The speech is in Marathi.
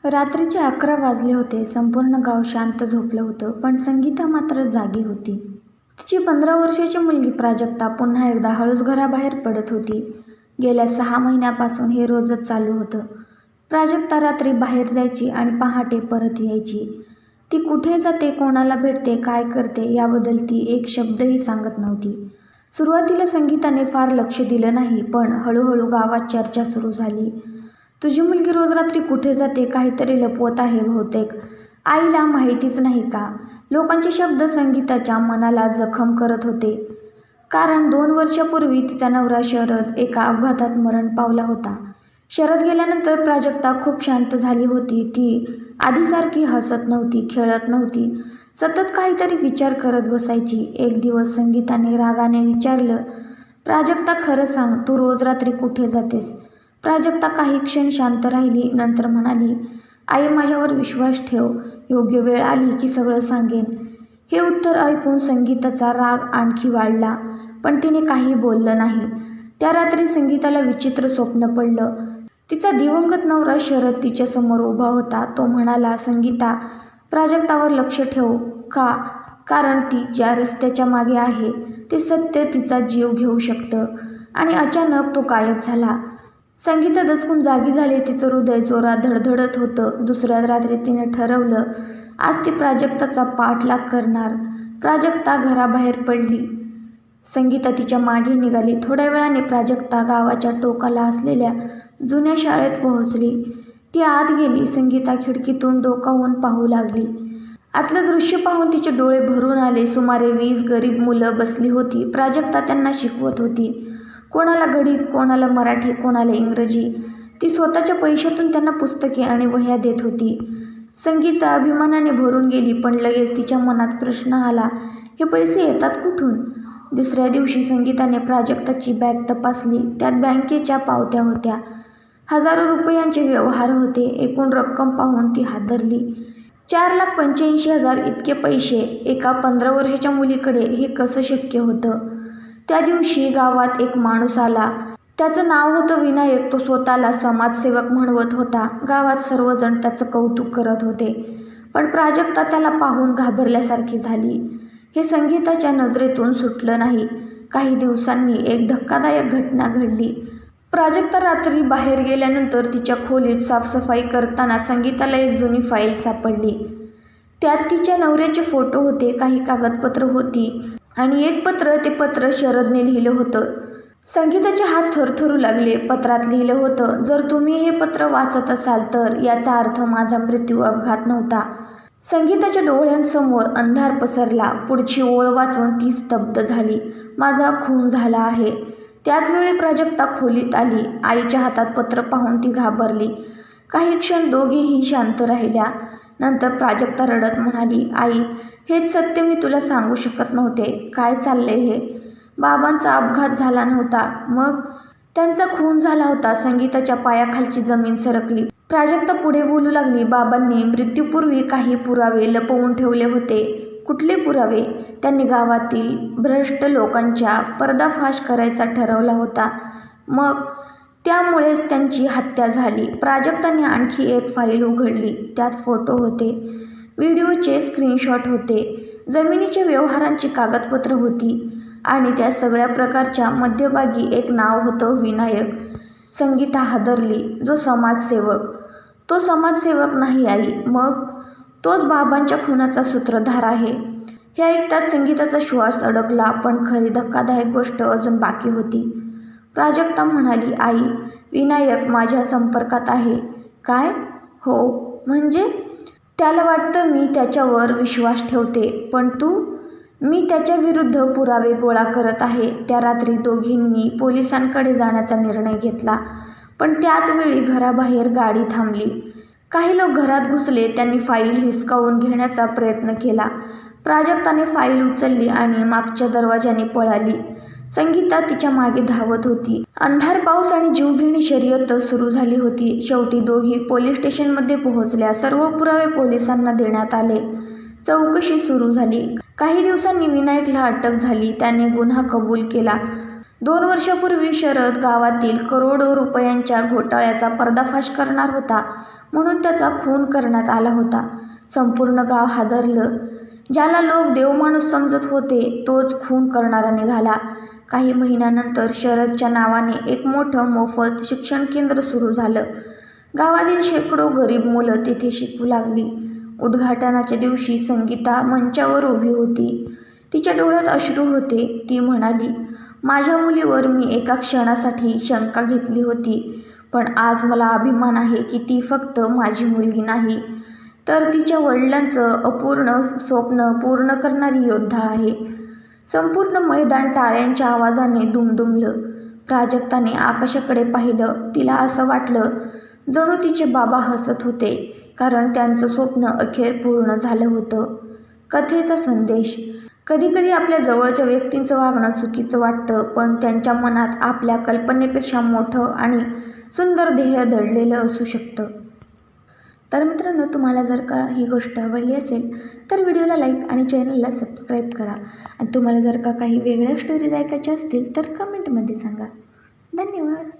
रात्रीचे 11 वाजले होते. संपूर्ण गाव शांत झोपलं होतं, पण संगीता मात्र जागी होती. तिची 15 वर्षाची मुलगी प्राजक्ता पुन्हा एकदा हळूच घराबाहेर पडत होती. गेल्या 6 महिन्यापासून हे रोजच चालू होतं. प्राजक्ता रात्री बाहेर जायची आणि पहाटे परत यायची. ती कुठे जाते, कोणाला भेटते, काय करते याबद्दल ती एक शब्दही सांगत नव्हती. सुरुवातीला संगीताने फार लक्ष दिलं नाही, पण हळूहळू गावात चर्चा सुरू झाली. तुझी मुलगी रोज रात्री कुठे जाते, काहीतरी लपवत आहे बहुतेक. आईला माहितीच नाही का? लोकांचे शब्द संगीताच्या मनाला जखम करत होते. कारण 2 वर्षापूर्वी तिचा नवरा शरद एका अपघातात मरण पावला होता. शरद गेल्यानंतर प्राजक्ता खूप शांत झाली होती. ती आधीसारखी हसत नव्हती, खेळत नव्हती. सतत काहीतरी विचार करत बसायची. एक दिवस संगीताने रागाने विचारलं, प्राजक्ता खरं सांग, तू रोज रात्री कुठे जातेस? प्राजक्ता काही क्षण शांत राहिली, नंतर म्हणाली, आई माझ्यावर विश्वास ठेव, योग्य वेळ आली की सगळं सांगेन. हे उत्तर ऐकून संगीताचा राग आणखी वाढला, पण तिने काही बोललं नाही. त्या रात्री संगीताला विचित्र स्वप्न पडलं. तिचा दिवंगत नवरा शरद तिच्यासमोर उभा होता. तो म्हणाला, संगीता, प्राजक्तावर लक्ष ठेव. का? कारण ती ज्या रस्त्याच्या मागे आहे ते सत्य तिचा जीव घेऊ शकतं. आणि अचानक तो गायब झाला. संगीता दचकून जागी झाली. तिचं हृदय जोरात धडधडत होतं. दुसऱ्या रात्री तिने ठरवलं, आज ती प्राजक्ताचा पाठलाग करणार. प्राजक्ता घराबाहेर पडली. संगीता तिच्या मागे निघाली. थोड्या वेळाने प्राजक्ता गावाच्या टोकाला असलेल्या जुन्या शाळेत पोहोचली. ती आत गेली. संगीता खिडकीतून डोकावून पाहू लागली. आतलं दृश्य पाहून तिचे डोळे भरून आले. सुमारे 20 गरीब मुलं बसली होती. प्राजक्ता त्यांना शिकवत होती. कोणाला गणित, कोणाला मराठी, कोणाला इंग्रजी. ती स्वतःच्या पैशातून त्यांना पुस्तके आणि वह्या देत होती. संगीता अभिमानाने भरून गेली, पण लगेच तिच्या मनात प्रश्न आला, हे पैसे येतात कुठून? दुसऱ्या दिवशी संगीताने प्राजक्ताची बॅग तपासली. त्यात बँकेच्या पावत्या होत्या. हजारो रुपयांचे व्यवहार होते. एकूण रक्कम पाहून ती हादरली. 4,85,000 इतके पैसे एका 15 वर्षाच्या मुलीकडे, हे कसं शक्य होतं? त्या दिवशी गावात एक माणूस आला. त्याचं नाव होतं विनायक. तो स्वतःला समाजसेवक म्हणवत होता. गावात सर्वजण त्याचं कौतुक करत होते, पण प्राजक्ता त्याला पाहून घाबरल्यासारखी झाली. हे संगीताच्या नजरेतून सुटलं नाही. काही दिवसांनी एक धक्कादायक घटना घडली. प्राजक्ता रात्री बाहेर गेल्यानंतर तिच्या खोलीत साफसफाई करताना संगीताला एक जुनी फाईल सापडली. त्यात तिच्या नवऱ्याचे फोटो होते, काही कागदपत्र होती आणि एक पत्र. ते पत्र शरदने लिहिलं होतं. संगीताचे हात थरथरू लागले. पत्रात लिहिलं होतं, जर तुम्ही हे पत्र वाचत असाल तर याचा अर्थ माझा मृत्यू अपघात नव्हता. संगीताच्या डोळ्यांसमोर अंधार पसरला. पुढची ओळ वाचून ती स्तब्ध झाली. माझा खून झाला आहे. त्याचवेळी प्राजक्ता खोलीत आली. आईच्या हातात पत्र पाहून ती घाबरली. काही क्षण दोघीही शांत राहिल्या. नंतर प्राजक्ता रडत म्हणाली, आई, हेच सत्य मी तुला सांगू शकत नव्हते. काय चाललंय हे? बाबांचा अपघात झाला नव्हता, मग त्यांचा खून झाला होता. संगीताच्या पायाखालची जमीन सरकली. प्राजक्ता पुढे बोलू लागली, बाबांनी मृत्यूपूर्वी काही पुरावे लपवून ठेवले होते. कुठले पुरावे? त्यांनी गावातील भ्रष्ट लोकांचा पर्दाफाश करायचा ठरवला होता. मग त्यामुळेच त्यांची हत्या झाली. प्राजक्ताने आणखी एक फाईल उघडली. त्यात फोटो होते, व्हिडिओचे स्क्रीनशॉट होते, जमिनीच्या व्यवहारांची कागदपत्र होती आणि त्या सगळ्या प्रकारच्या मध्यभागी एक नाव होतं, विनायक. संगीता हादरली. जो समाजसेवक? तो समाजसेवक नाही आई. मग? तोच बाबांच्या खुनाचा सूत्रधार आहे. हे ऐकताच संगीताचा श्वास अडकला. पण खरी धक्कादायक गोष्ट अजून बाकी होती. प्राजक्ता म्हणाली, आई, विनायक माझ्या संपर्कात आहे. काय? हो. म्हणजे? त्याला वाटतं मी त्याच्यावर विश्वास ठेवते, पण तू? मी त्याच्या विरुद्ध पुरावे गोळा करत आहे. त्या रात्री दोघींनी पोलिसांकडे जाण्याचा निर्णय घेतला, पण त्याच वेळी घराबाहेर गाडी थांबली. काही लोक घरात घुसले. त्यांनी फाईल हिसकावून घेण्याचा प्रयत्न केला. प्राजक्ताने फाईल उचलली आणि मागच्या दरवाजाने पळाली. संगीता तिच्या मागे धावत होती. अंधार, पाऊस आणि जीवघेणी शर्यत सुरू झाली होती. शेवटी दोघी पोलीस स्टेशनमध्ये पोहोचल्या. सर्व पुरावे पोलिसांना देण्यात आले. चौकशी सुरू झाली. काही दिवसांनी विनायकला अटक झाली. त्याने गुन्हा कबूल केला. 2 वर्षापूर्वी शरद गावातील करोडो रुपयांच्या घोटाळ्याचा पर्दाफाश करणार होता, म्हणून त्याचा खून करण्यात आला होता. संपूर्ण गाव हादरलं. ज्याला लोक देवमाणूस समजत होते तोच खून करणारा निघाला. काही महिन्यानंतर शरदच्या नावाने एक मोठं मोफत शिक्षण केंद्र सुरू झालं. गावातील शेकडो गरीब मुलं तिथे शिकू लागली. उद्घाटनाच्या दिवशी संगीता मंचावर उभी होती. तिच्या डोळ्यात अश्रू होते. ती म्हणाली, माझ्या मुलीवर मी एका क्षणासाठी शंका घेतली होती, पण आज मला अभिमान आहे की ती फक्त माझी मुलगी नाही, तर तिच्या वडिलांचं अपूर्ण स्वप्न पूर्ण करणारी योद्धा आहे. संपूर्ण मैदान टाळ्यांच्या आवाजाने दुमदुमलं. प्राजक्ताने आकाशाकडे पाहिलं. तिला असं वाटलं जणू तिचे बाबा हसत होते, कारण त्यांचं स्वप्न अखेर पूर्ण झालं होतं. कथेचा संदेश: कधीकधी आपल्या जवळच्या व्यक्तींचं वागणं चुकीचं वाटतं, पण त्यांच्या मनात आपल्या कल्पनेपेक्षा मोठं आणि सुंदर ध्येय दडलेलं असू शकतं. तर मित्रांनो, तुम्हाला जर का ही गोष्ट आवडली असेल तर व्हिडिओला लाईक आणि चॅनलला सबस्क्राईब करा. आणि तुम्हाला जर का काही वेगळ्या स्टोरीज ऐकायच्या असतील तर कमेंटमध्ये सांगा. धन्यवाद.